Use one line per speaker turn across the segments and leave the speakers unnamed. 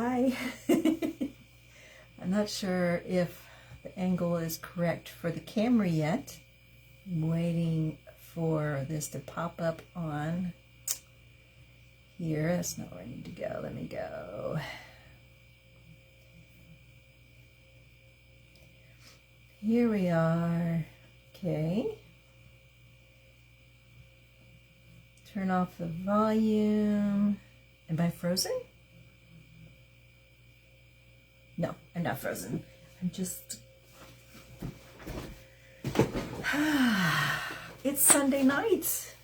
Hi. I'm not sure if the angle is correct for the camera yet. I'm waiting for this to pop up on here. That's not where I need to go. Let me go. Here we are. Okay. Turn off the volume. Am I frozen? No, I'm not frozen. I'm just... It's Sunday night.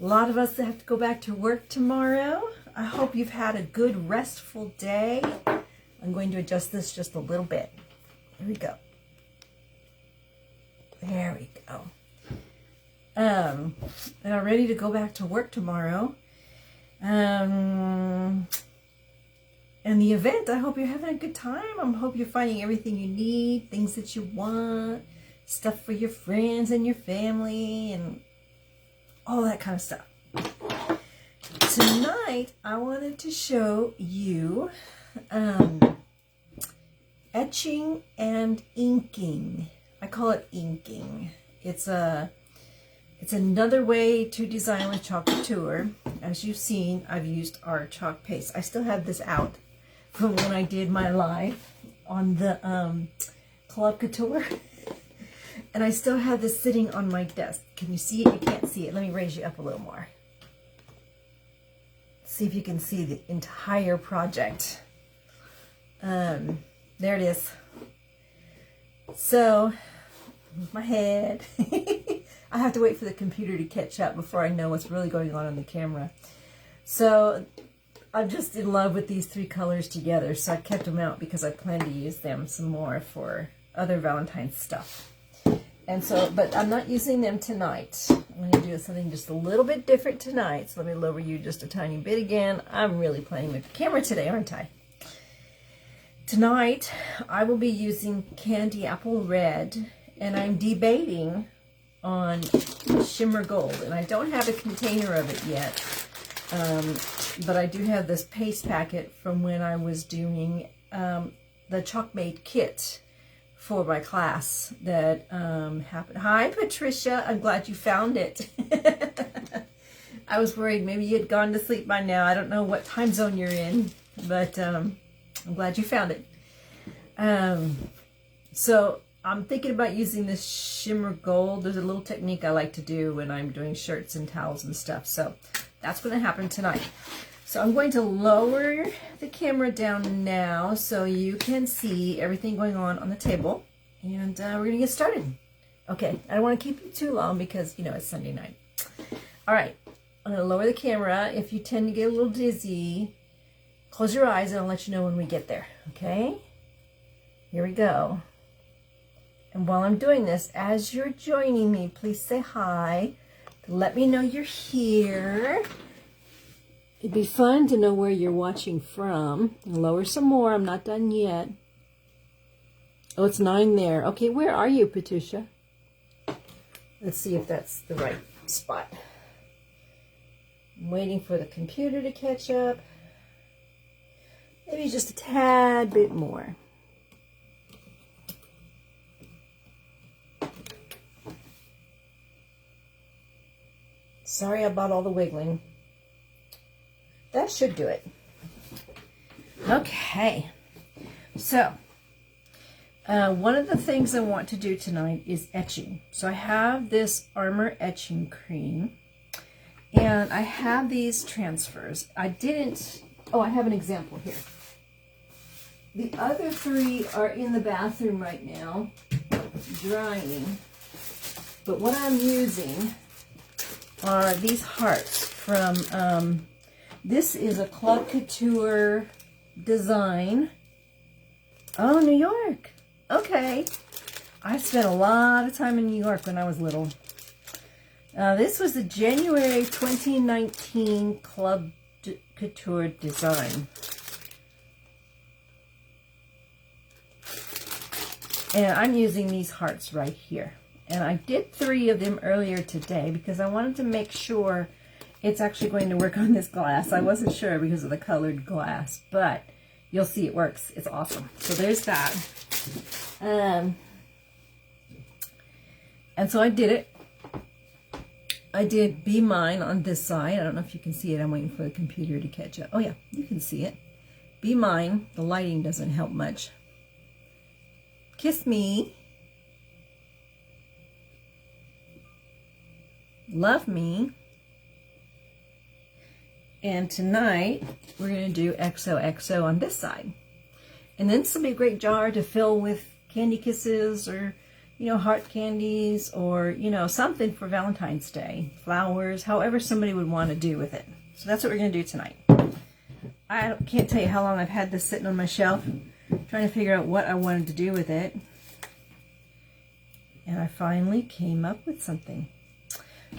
A lot of us have to go back to work tomorrow. I hope you've had a good, restful day. I'm going to adjust this just a little bit. Here we go. There we go. And I'm ready to go back to work tomorrow. And the event, I hope you're having a good time. I hope you're finding everything you need, things that you want, stuff for your friends and your family, and all that kind of stuff. Tonight, I wanted to show you etching and inking. I call it inking. It's another way to design with Chalkology. As you've seen, I've used our chalk paste. I still have this out from when I did my live on the Chalkology. And I still have this sitting on my desk. Can you see it? You can't see it. Let me raise you up a little more. See if you can see the entire project. There it is. So, my head. I have to wait for the computer to catch up before I know what's really going on the camera. So I'm just in love with these three colors together, so I kept them out because I plan to use them some more for other Valentine's stuff. And so, but I'm not using them tonight. I'm going to do something just a little bit different tonight. So let me lower you just a tiny bit again. I'm really playing with the camera today, aren't I? Tonight, I will be using Candy Apple Red, and I'm debating on Shimmer Gold, and I don't have a container of it yet, but I do have this paste packet from when I was doing the Chalk Made kit for my class that happened. Hi, Patricia. I'm glad you found it. I was worried maybe you had gone to sleep by now. I don't know what time zone you're in, but I'm glad you found it. So I'm thinking about using this Shimmer Gold. There's a little technique I like to do when I'm doing shirts and towels and stuff. So that's going to happen tonight. So I'm going to lower the camera down now so you can see everything going on the table. And we're going to get started. Okay, I don't want to keep you too long because, you know, it's Sunday night. All right, I'm going to lower the camera. If you tend to get a little dizzy, close your eyes and I'll let you know when we get there. Okay? Here we go. And while I'm doing this, as you're joining me, please say hi. Let me know you're here. It'd be fun to know where you're watching from. I'll lower some more. I'm not done yet. Oh, it's 9 there. Okay, where are you, Patricia? Let's see if that's the right spot. I'm waiting for the computer to catch up. Maybe just a tad bit more. Sorry about all the wiggling. That should do it. Okay. So, one of the things I want to do tonight is etching. So I have this Armor etching cream. And I have these transfers. I have an example here. The other 3 are in the bathroom right now, drying. But what I'm using are these hearts from, this is a Chalkology design. Oh, New York. Okay. I spent a lot of time in New York when I was little. This was the January 2019 Club Couture design. And I'm using these hearts right here. And I did 3 of them earlier today because I wanted to make sure it's actually going to work on this glass. I wasn't sure because of the colored glass, but you'll see it works. It's awesome. So there's that. And so I did it. I did Be Mine on this side. I don't know if you can see it. I'm waiting for the computer to catch up. Oh yeah, you can see it. Be Mine. The lighting doesn't help much. Kiss Me. Love Me. And tonight we're going to do XOXO on this side. And then this will be a great jar to fill with candy kisses, or, you know, heart candies, or, you know, something for Valentine's Day. Flowers, however somebody would want to do with it. So that's what we're going to do tonight. I can't tell you how long I've had this sitting on my shelf, trying to figure out what I wanted to do with it. And I finally came up with something.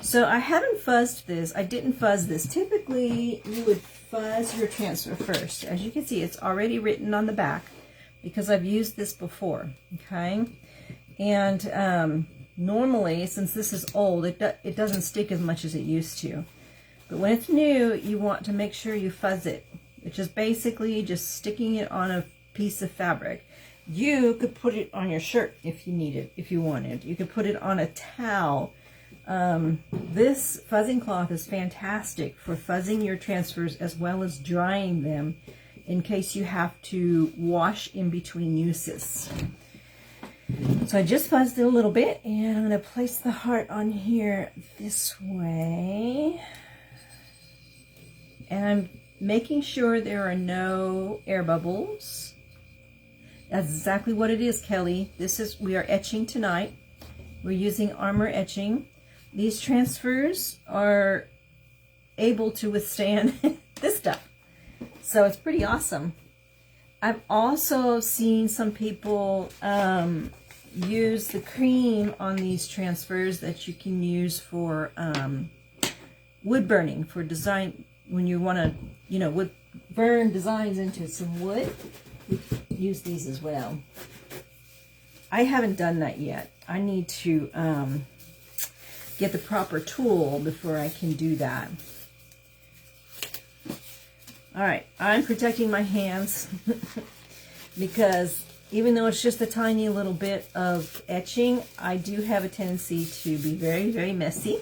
So I haven't fuzzed this. I didn't fuzz this. Typically, you would fuzz your transfer first. As you can see, it's already written on the back because I've used this before, okay? And normally, since this is old, it doesn't stick as much as it used to. But when it's new, you want to make sure you fuzz it, which is basically just sticking it on a piece of fabric. You could put it on your shirt if you needed, if you wanted. You could put it on a towel. This fuzzing cloth is fantastic for fuzzing your transfers as well as drying them in case you have to wash in between uses. So I just fuzzed it a little bit, and I'm going to place the heart on here this way. And I'm making sure there are no air bubbles. That's exactly what it is, Kelly. We are etching tonight. We're using Armor Etching. These transfers are able to withstand this stuff. So it's pretty awesome. I've also seen some people use the cream on these transfers that you can use for wood burning, for design, when you want to, you know, burn designs into some wood. You can use these as well. I haven't done that yet. I need to get the proper tool before I can do that. All right, I'm protecting my hands because even though it's just a tiny little bit of etching, I do have a tendency to be very, very messy.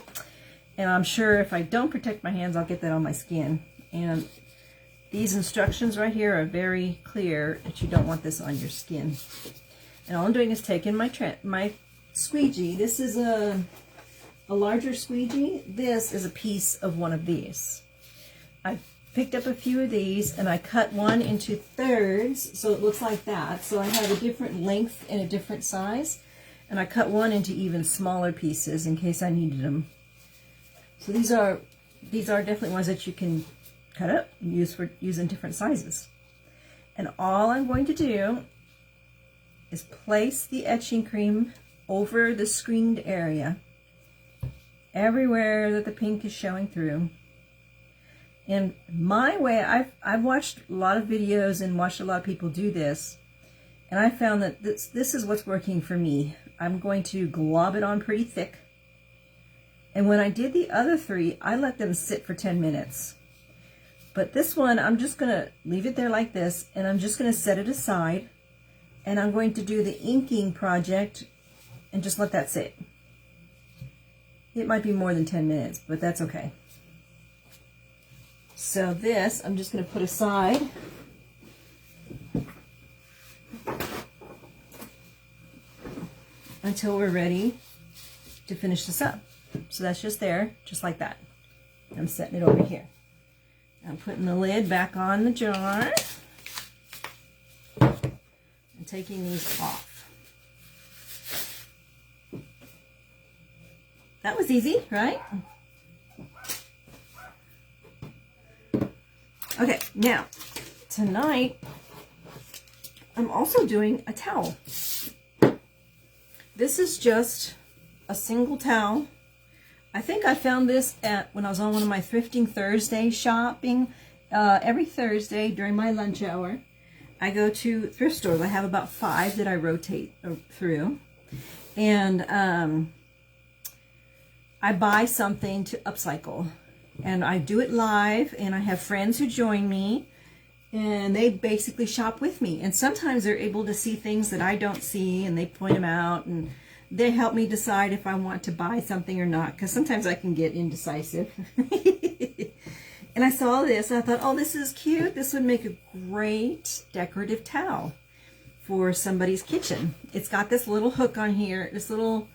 And I'm sure if I don't protect my hands, I'll get that on my skin. And these instructions right here are very clear that you don't want this on your skin. And all I'm doing is taking my squeegee. This is a larger squeegee. This is a piece of one of these. I picked up a few of these and I cut one into thirds so it looks like that. So I have a different length and a different size. And I cut one into even smaller pieces in case I needed them. So these are definitely ones that you can cut up and use in different sizes. And all I'm going to do is place the etching cream over the screened area, everywhere that the pink is showing through. And my way, I've watched a lot of videos and watched a lot of people do this, and I found that this is what's working for me. I'm going to glob it on pretty thick, and when I did the other three, I let them sit for 10 minutes. But this one, I'm just going to leave it there like this, and I'm just going to set it aside, and I'm going to do the inking project and just let that sit. It might be more than 10 minutes, but that's okay. So this, I'm just going to put aside. Until we're ready to finish this up. So that's just there, just like that. I'm setting it over here. I'm putting the lid back on the jar and taking these off. That was easy, right? Okay, now, tonight, I'm also doing a towel. This is just a single towel. I think I found this when I was on one of my Thrifting Thursday shopping. Every Thursday during my lunch hour, I go to thrift stores. I have about 5 that I rotate through. And I buy something to upcycle. And I do it live, and I have friends who join me. and they basically shop with me. And sometimes they're able to see things that I don't see, and they point them out, and they help me decide if I want to buy something or not, because sometimes I can get indecisive. And I saw this, and I thought, oh, this is cute. This would make a great decorative towel for somebody's kitchen. It's got this little hook on here, this little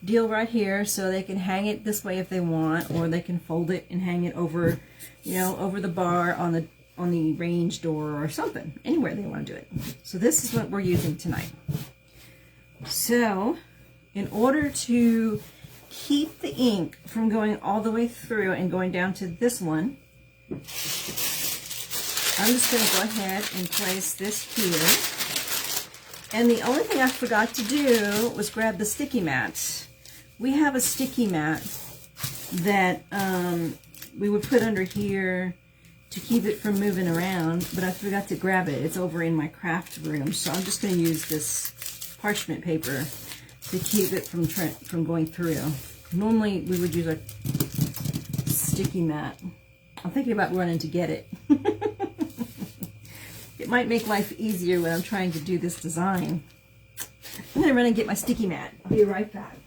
deal right here, so they can hang it this way if they want, or they can fold it and hang it over, you know, over the bar on the range door or something, anywhere they want to do it. So this is what we're using tonight. So in order to keep the ink from going all the way through and going down to this one, I'm just going to go ahead and place this here. And the only thing I forgot to do was grab the sticky mat. We have a sticky mat that we would put under here to keep it from moving around, but I forgot to grab it. It's over in my craft room, so I'm just going to use this parchment paper to keep it from going through. Normally we would use a sticky mat. I'm thinking about running to get it. It might make life easier when I'm trying to do this design. I'm going to run and get my sticky mat. I'll be right back.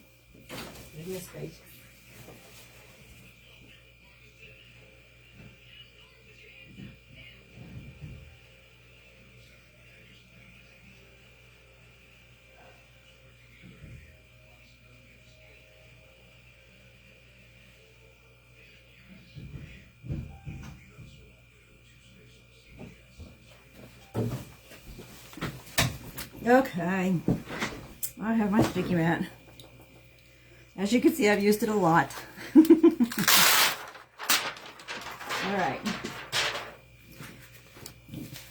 Okay, I have my sticky mat. As you can see, I've used it a lot. All right.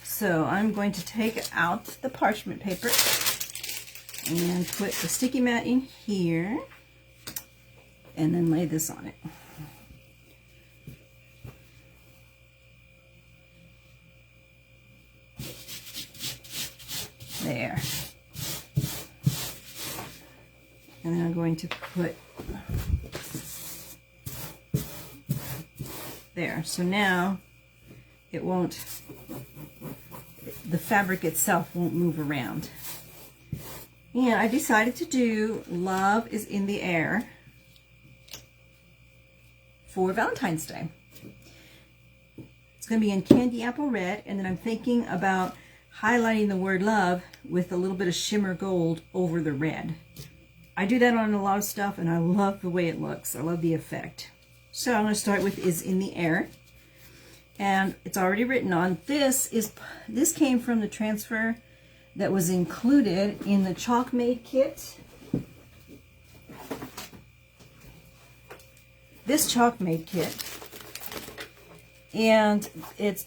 So I'm going to take out the parchment paper and put the sticky mat in here and then lay this on it. There. And then I'm going to put there. So now it won't, the fabric itself won't move around. And I decided to do Love is in the Air for Valentine's Day. It's going to be in Candy Apple Red, and then I'm thinking about highlighting the word love with a little bit of shimmer gold over the red. I do that on a lot of stuff, and I love the way it looks. I love the effect. So I'm going to start with Is in the Air, and it's already written on. This came from the transfer that was included in the Chalkmade kit. This Chalkmade kit, and it's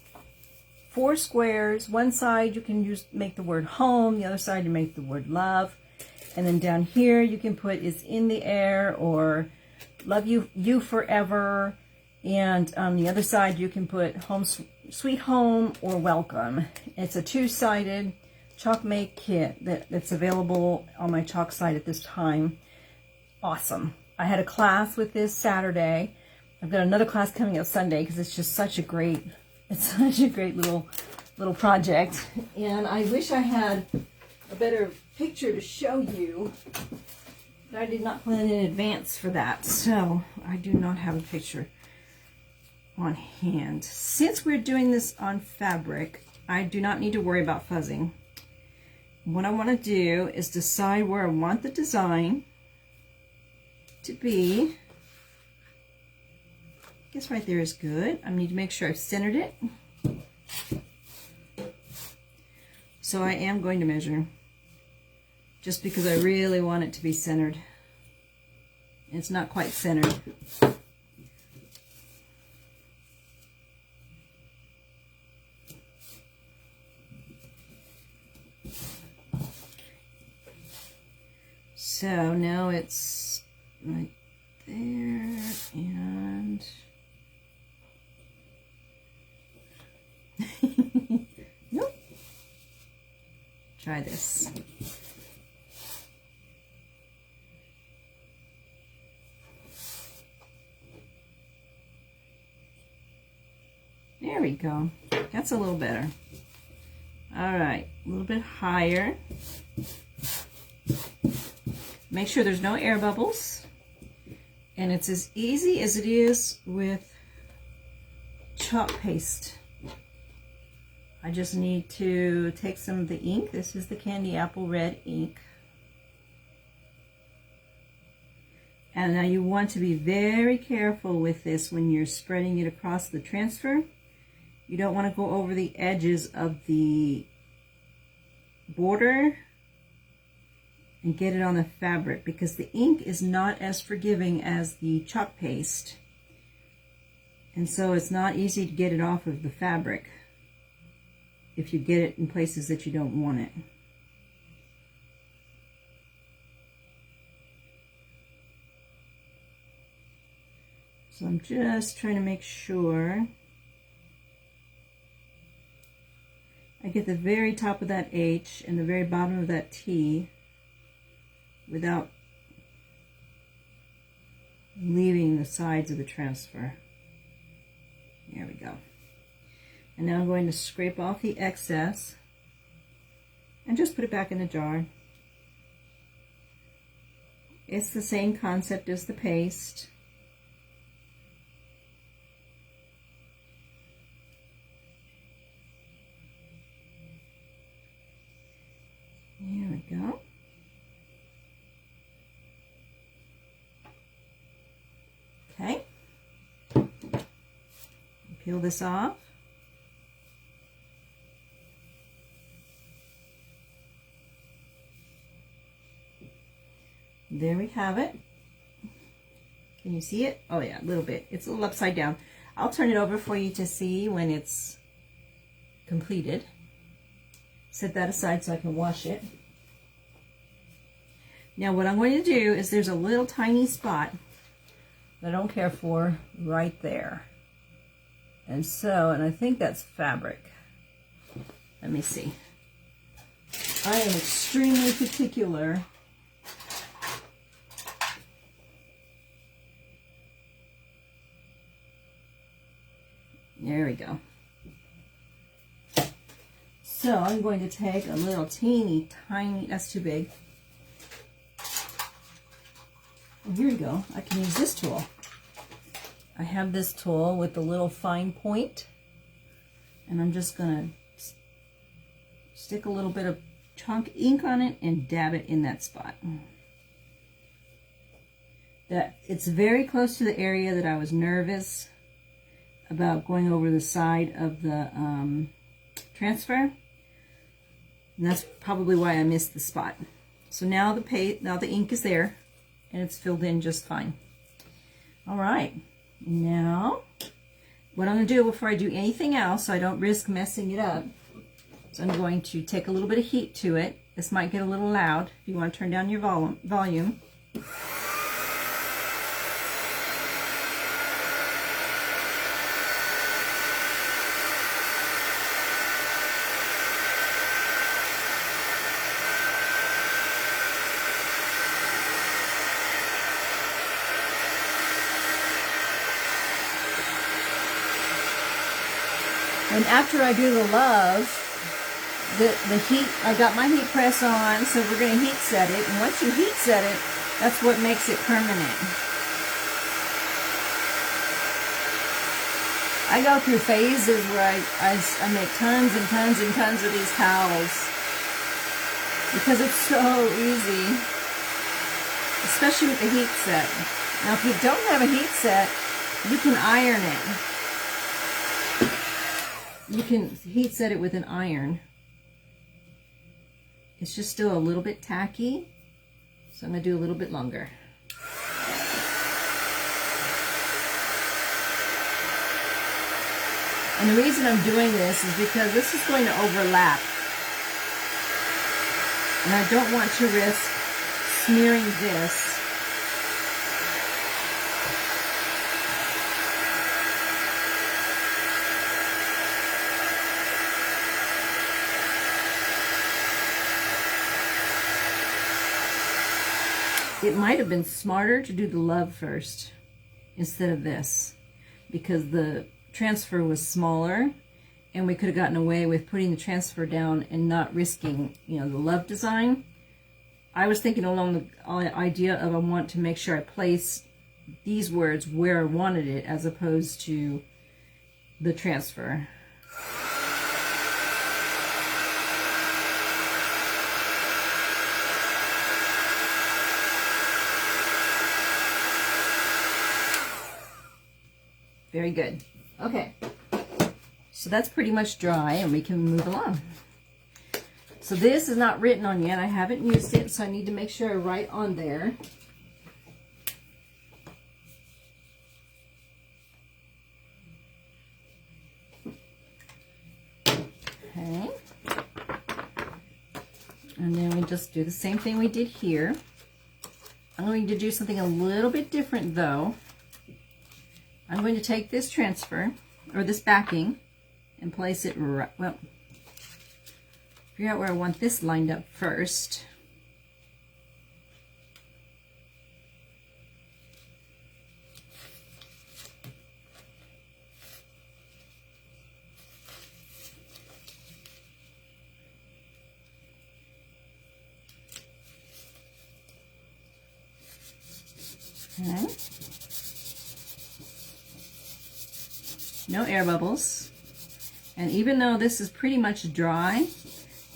4 squares. One side you can make the word home, the other side you make the word love, and then down here you can put Is in the Air or Love you forever, and on the other side you can put Home Sweet Home or Welcome. It's a 2-sided Chalkmade kit that's available on my chalk site at this time. Awesome. I had a class with this Saturday. I've got another class coming up Sunday because it's just such a great, little project. And I wish I had a better picture to show you, but I did not plan in advance for that, so I do not have a picture on hand. Since we're doing this on fabric, I do not need to worry about fuzzing. What I want to do is decide where I want the design to be. I guess right there is good. I need to make sure I've centered it. So I am going to measure, just because I really want it to be centered. It's not quite centered. So now it's right there, and nope. Try this. There we go. That's a little better. All right, a little bit higher. Make sure there's no air bubbles. And it's as easy as it is with chalk paste. I just need to take some of the ink. This is the Candy Apple Red ink. And now you want to be very careful with this when you're spreading it across the transfer. You don't want to go over the edges of the border and get it on the fabric, because the ink is not as forgiving as the chalk paste. And so it's not easy to get it off of the fabric if you get it in places that you don't want it. So I'm just trying to make sure I get the very top of that H and the very bottom of that T without leaving the sides of the transfer. There we go. And now I'm going to scrape off the excess and just put it back in the jar. It's the same concept as the paste. There we go. Okay. Peel this off. There we have it. Can you see it? Oh yeah, a little bit. It's a little upside down. I'll turn it over for you to see when it's completed. Set that aside so I can wash it. Now what I'm going to do is, there's a little tiny spot that I don't care for right there. And I think that's fabric. Let me see. I am extremely particular There we go. So I'm going to take a little teeny tiny, that's too big. Oh, here we go. I can use this tool. I have this tool with the little fine point, and I'm just going to stick a little bit of chunk ink on it and dab it in that spot. That it's very close to the area that I was nervous about going over the side of the transfer, and that's probably why I missed the spot. So now the ink is there, and it's filled in just fine. All right, now what I'm going to do before I do anything else, so I don't risk messing it up, so I'm going to take a little bit of heat to it. This might get a little loud. If you want to turn down your volume. And after I do the love, the heat, I got my heat press on, so we're going to heat set it. And once you heat set it, that's what makes it permanent. I go through phases where I make tons and tons and tons of these towels because it's so easy, especially with the heat set. Now, if you don't have a heat set, you can iron it. You can heat set it with an iron. It's just still a little bit tacky, so I'm going to do a little bit longer. And the reason I'm doing this is because this is going to overlap. And I don't want to risk smearing this. It might have been smarter to do the love first instead of this, because the transfer was smaller and we could have gotten away with putting the transfer down and not risking, you know, the love design. I was thinking along the idea of I want to make sure I place these words where I wanted it as opposed to the transfer. Very good. Okay, so that's pretty much dry and we can move along. So this is not written on yet. I haven't used it, so I need to make sure I write on there. Okay. And then we just do the same thing we did here. I'm going to do something a little bit different though. I'm going to take this transfer, or this backing, and place it right, well, figure out where I want this lined up first. Okay. No air bubbles. And even though this is pretty much dry,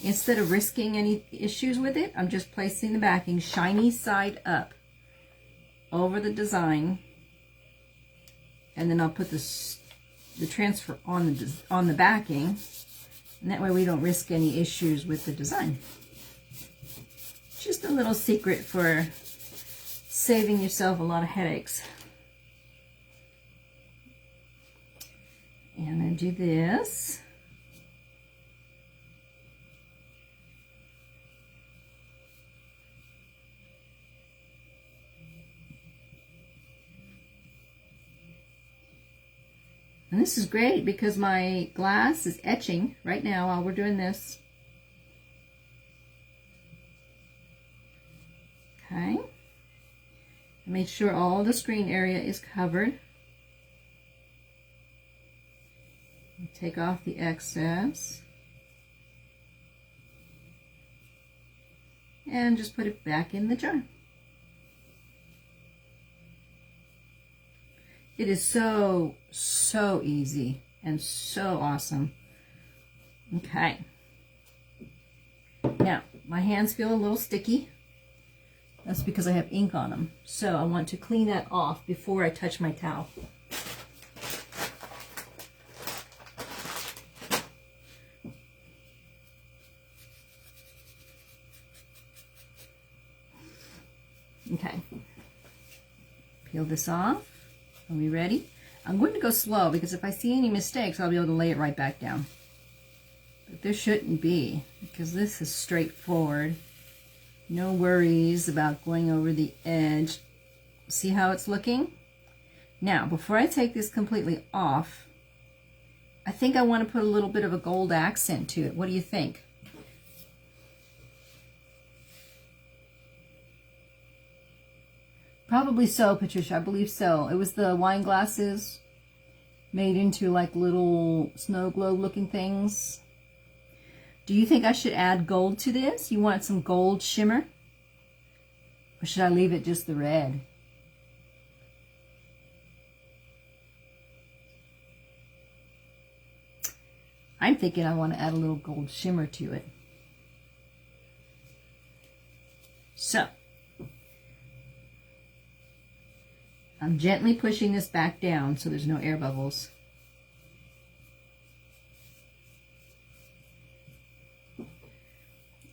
instead of risking any issues with it, I'm just placing the backing shiny side up over the design, and then I'll put the transfer on the backing, and that way we don't risk any issues with the design. Just a little secret for saving yourself a lot of headaches. And I do this. And this is great because my glass is etching right now while we're doing this. Okay. I made sure all the screen area is covered. Take off the excess. And just put it back in the jar. It is so easy and so awesome. Okay. Now, my hands feel a little sticky. That's because I have ink on them. So I want to clean that off before I touch my towel. Okay. Peel this off. Are we ready? I'm going to go slow because if I see any mistakes, I'll be able to lay it right back down. But there shouldn't be, because this is straightforward. No worries about going over the edge. See how it's looking? Now, before I take this completely off, I think I want to put a little bit of a gold accent to it. What do you think? Probably so, Patricia. I believe so. It was the wine glasses made into like little snow globe looking things. Do you think I should add gold to this? You want some gold shimmer? Or should I leave it just the red? I'm thinking I want to add a little gold shimmer to it. So, I'm gently pushing this back down so there's no air bubbles.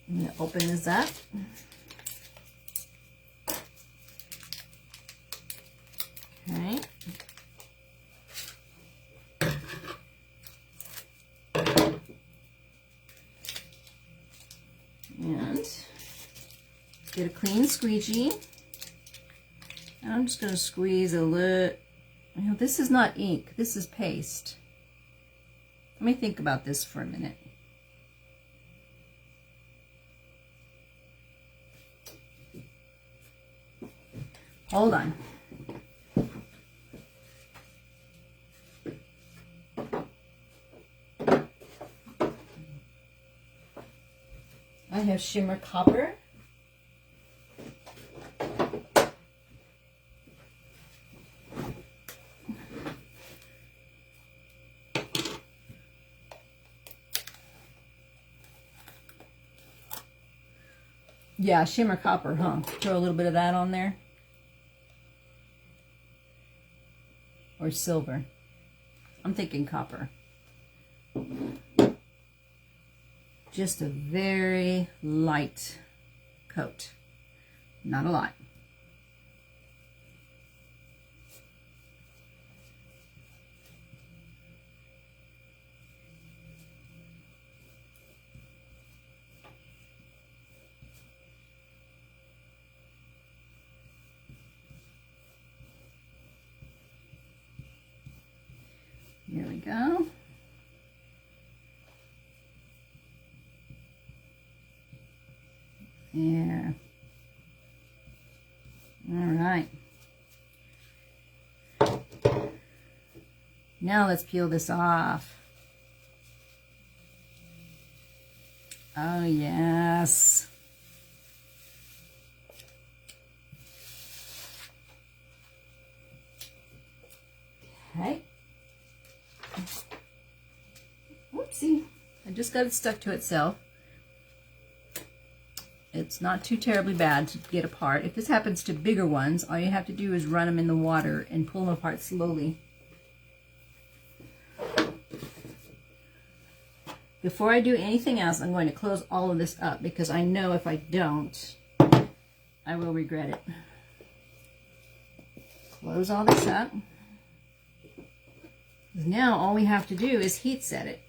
I'm going to open this up. Okay. And get a clean squeegee. I'm just going to squeeze a little. You know, this is not ink. This is paste. Let me think about this for a minute. Hold on. have shimmer copper. Yeah, shimmer copper, huh? Throw a little bit of that on there. Or silver. I'm thinking copper. Just a very light coat. Not a lot. Here we go. There. All right. Now let's peel this off. Oh, yes. Okay. Whoopsie. I just got it stuck to itself. It's not too terribly bad to get apart. If this happens to bigger ones, all you have to do is run them in the water and pull them apart slowly. Before I do anything else, I'm going to close all of this up because I know if I don't, I will regret it. Close all this up. Now all we have to do is heat set it.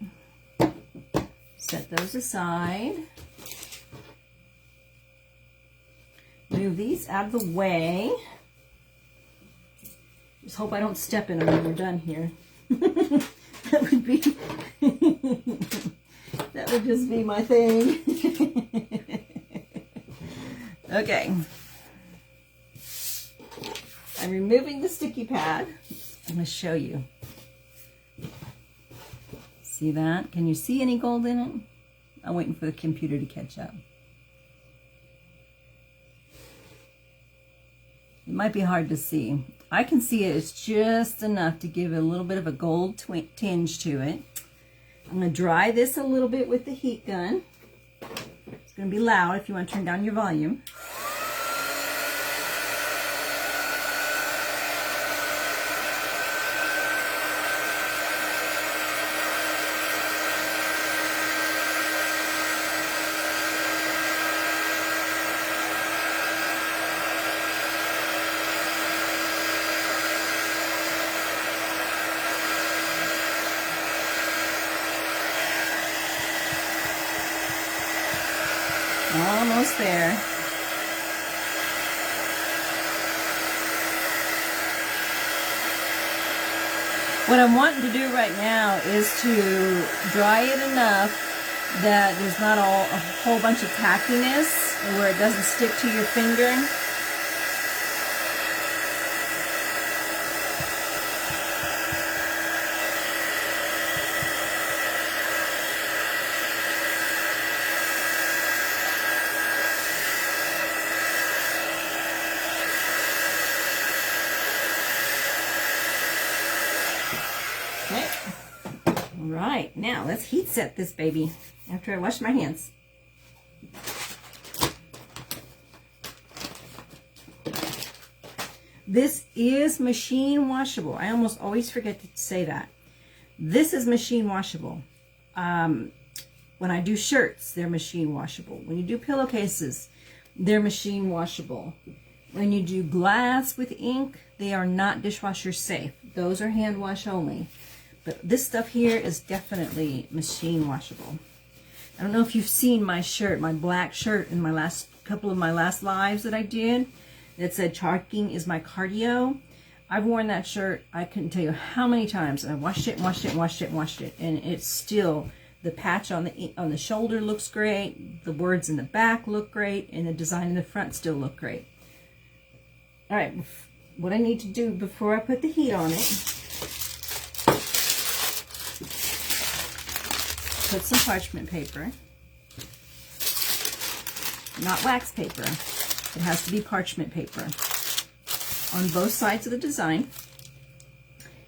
Set those aside. Move these out of the way. Just hope I don't step in them when we're done here. That would be that would just be my thing. Okay. I'm removing the sticky pad. I'm going to show you. See that? Can you see any gold in it? I'm waiting for the computer to catch up. It might be hard to see. I can see it. It's just enough to give it a little bit of a gold tinge to it. I'm going to dry this a little bit with the heat gun. It's going to be loud if you want to turn down your volume. Almost there. What I'm wanting to do right now is to dry it enough that there's not a whole bunch of tackiness where it doesn't stick to your finger. Alright, now let's heat set this baby after I wash my hands. This is machine washable. I almost always forget to say that. This is machine washable. When I do shirts, they're machine washable. When you do pillowcases, they're machine washable. When you do glass with ink, they are not dishwasher safe. Those are hand wash only. But this stuff here is definitely machine washable. I don't know if you've seen my shirt, my black shirt in my last couple of my last lives that I did. It said chalking is my cardio. I've worn that shirt, I couldn't tell you how many times. I washed it, washed it, washed it, washed it. And it's still, the patch on the shoulder looks great. The words in the back look great. And the design in the front still look great. All right, what I need to do before I put the heat on it, put some parchment paper. not wax paper. It has to be parchment paper on both sides of the design.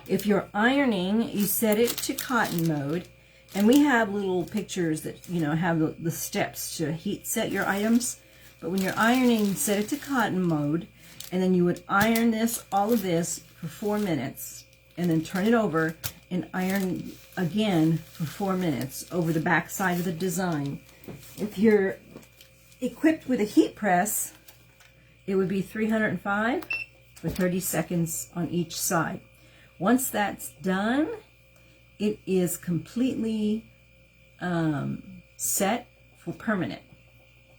If you're ironing, you set it to cotton mode. And we have little pictures that, you know, have the steps to heat set your items. But when you're ironing, set it to cotton mode. And then you would iron this, all of this, for 4 minutes. And then turn it over and iron again for 4 minutes over the back side of the design. If you're equipped with a heat press, it would be 305 for 30 seconds on each side. Once that's done, it is completely set for permanent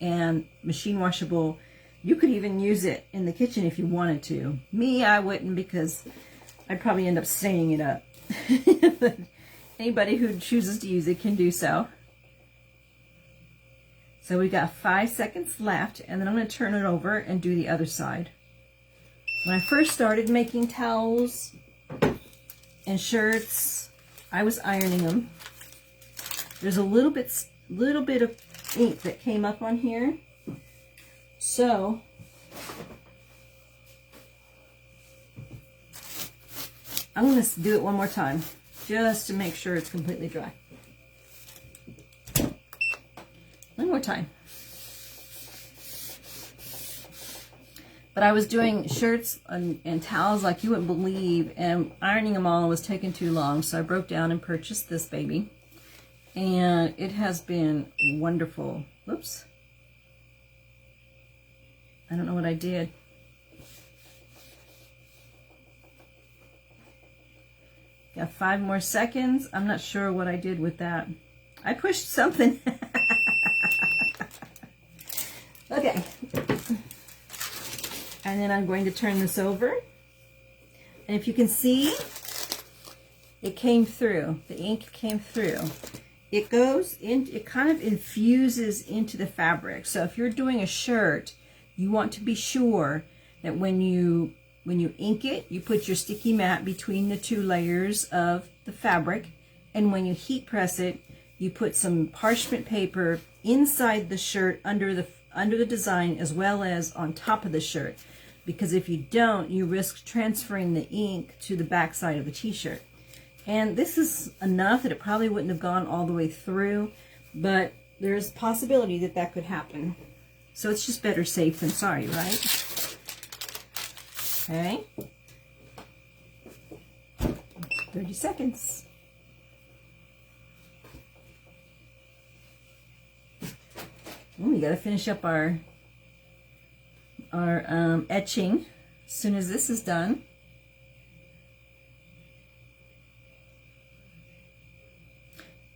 and machine washable. You could even use it in the kitchen if you wanted to. Me, I wouldn't, because I'd probably end up staining it up. But anybody who chooses to use it can do so. So we got 5 seconds left, and then I'm going to turn it over and do the other side. When I first started making towels and shirts, I was ironing them. There's a little bit of ink that came up on here. So I'm going to do it one more time just to make sure it's completely dry. One more time. But I was doing shirts and towels like you wouldn't believe, and ironing them all was taking too long, so I broke down and purchased this baby. And it has been wonderful. Whoops. I don't know what I did. Got 5 more seconds. I'm not sure what I did with that. I pushed something. Okay. And then I'm going to turn this over. And if you can see, it came through. The ink came through. It goes in, it kind of infuses into the fabric. So if you're doing a shirt, you want to be sure that when you ink it, you put your sticky mat between the 2 layers of the fabric. And when you heat press it, you put some parchment paper inside the shirt under the design as well as on top of the shirt. Because if you don't, you risk transferring the ink to the back side of the t-shirt. And this is enough that it probably wouldn't have gone all the way through, but there's a possibility that that could happen. So it's just better safe than sorry, right? Okay. 30 seconds. Well, we got to finish up our etching as soon as this is done.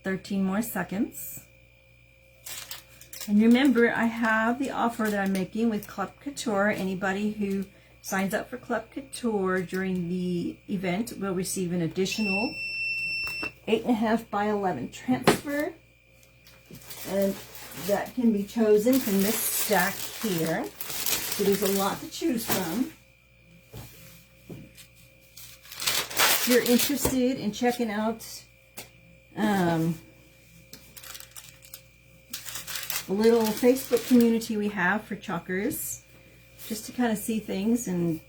$13 more seconds. And remember, I have the offer that I'm making with Club Couture. Anybody who signs up for Club Couture during the event will receive an additional 8.5 by 11 transfer. And that can be chosen from this stack here. So there's a lot to choose from. If you're interested in checking out a little Facebook community we have for chalkers, just to kind of see things and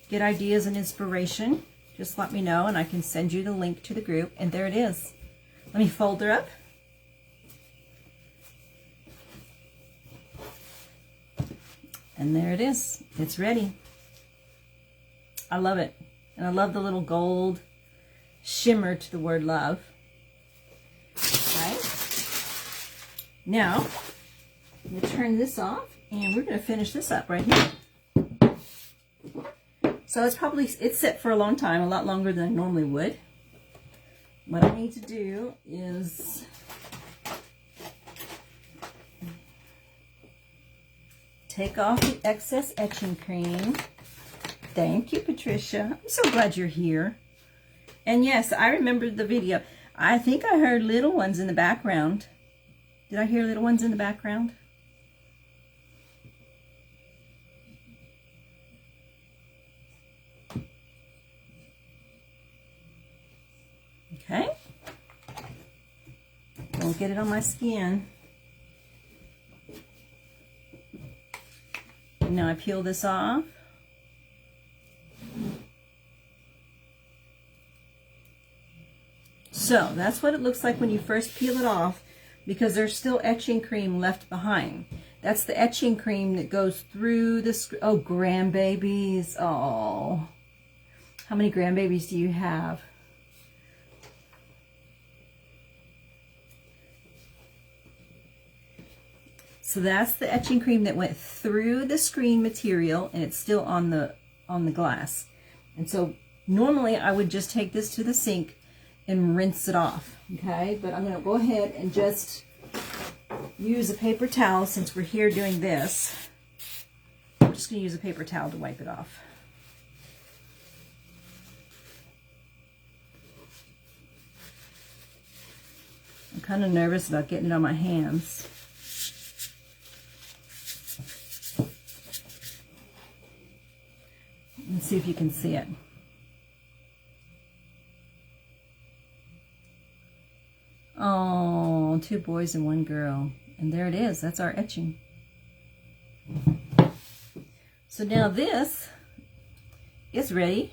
get ideas and inspiration, just let me know and I can send you the link to the group. And there it is. Let me fold her up. And there it is. It's ready. I love it. And I love the little gold shimmer to the word love. Okay. Now, I'm going to turn this off and we're going to finish this up right here. So it's set for a long time, a lot longer than I normally would. What I need to do is take off the excess etching cream. Thank you, Patricia. I'm so glad you're here. And yes, I remembered the video. I think I heard little ones in the background. Did I hear little ones in the background? Okay. Don't get it on my skin. now I peel this off. So that's what it looks like when you first peel it off, because there's still etching cream left behind. That's the etching cream that goes through the oh, grandbabies. Oh, how many grandbabies do you have? So that's the etching cream that went through the screen material, and it's still on the glass. And so normally I would just take this to the sink and rinse it off, okay? But I'm going to go ahead and just use a paper towel since we're here doing this. I'm just going to use a paper towel to wipe it off. I'm kind of nervous about getting it on my hands. Let's see if you can see it. Oh, 2 boys and 1 girl. And there it is. That's our etching. So now this is ready.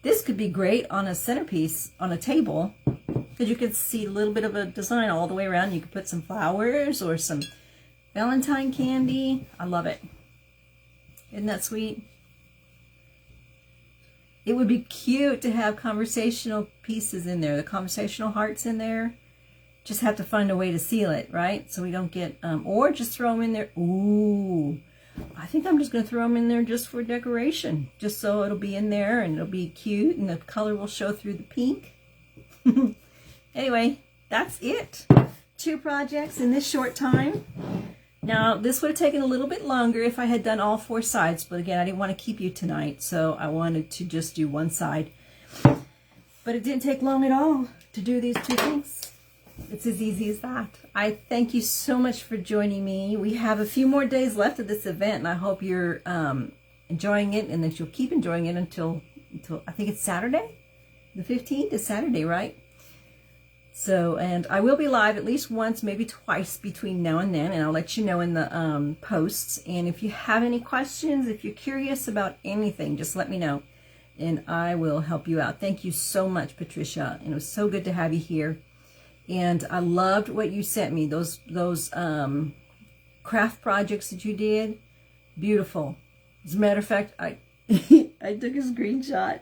This could be great on a centerpiece on a table, because you can see a little bit of a design all the way around. You could put some flowers or some Valentine candy. I love it. Isn't that sweet? It would be cute to have conversational pieces in there, the conversational hearts in there. Just have to find a way to seal it, right? So we don't get, or just throw them in there. Ooh, I think I'm just going to throw them in there just for decoration, just so it'll be in there and it'll be cute and the color will show through the pink. Anyway, that's it. 2 projects in this short time. Now, this would have taken a little bit longer if I had done all 4 sides, but again, I didn't want to keep you tonight, so I wanted to just do 1 side. But it didn't take long at all to do these 2 things. It's as easy as that. I thank you so much for joining me. We have a few more days left of this event, and I hope you're enjoying it, and that you'll keep enjoying it until I think it's Saturday? The 15th is Saturday, right? So, and I will be live at least once, maybe twice between now and then, and I'll let you know in the posts. And if you have any questions, if you're curious about anything, just let me know, and I will help you out. Thank you so much, Patricia, and it was so good to have you here. And I loved what you sent me, those craft projects that you did. Beautiful. As a matter of fact, I I took a screenshot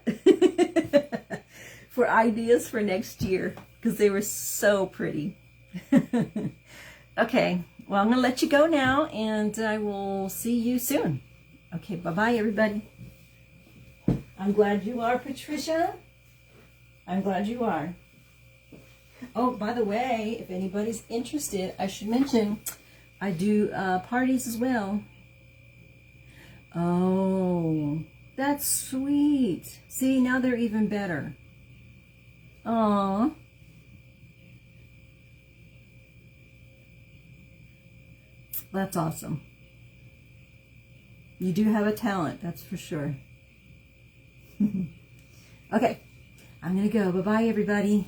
for ideas for next year, because they were so pretty. Okay, well, I'm going to let you go now, and I will see you soon. Okay, bye-bye, everybody. I'm glad you are, Patricia. I'm glad you are. Oh, by the way, if anybody's interested, I should mention I do parties as well. Oh, that's sweet. See, now they're even better. Aww. That's awesome. You do have a talent, that's for sure. Okay, I'm going to go. Bye-bye, everybody.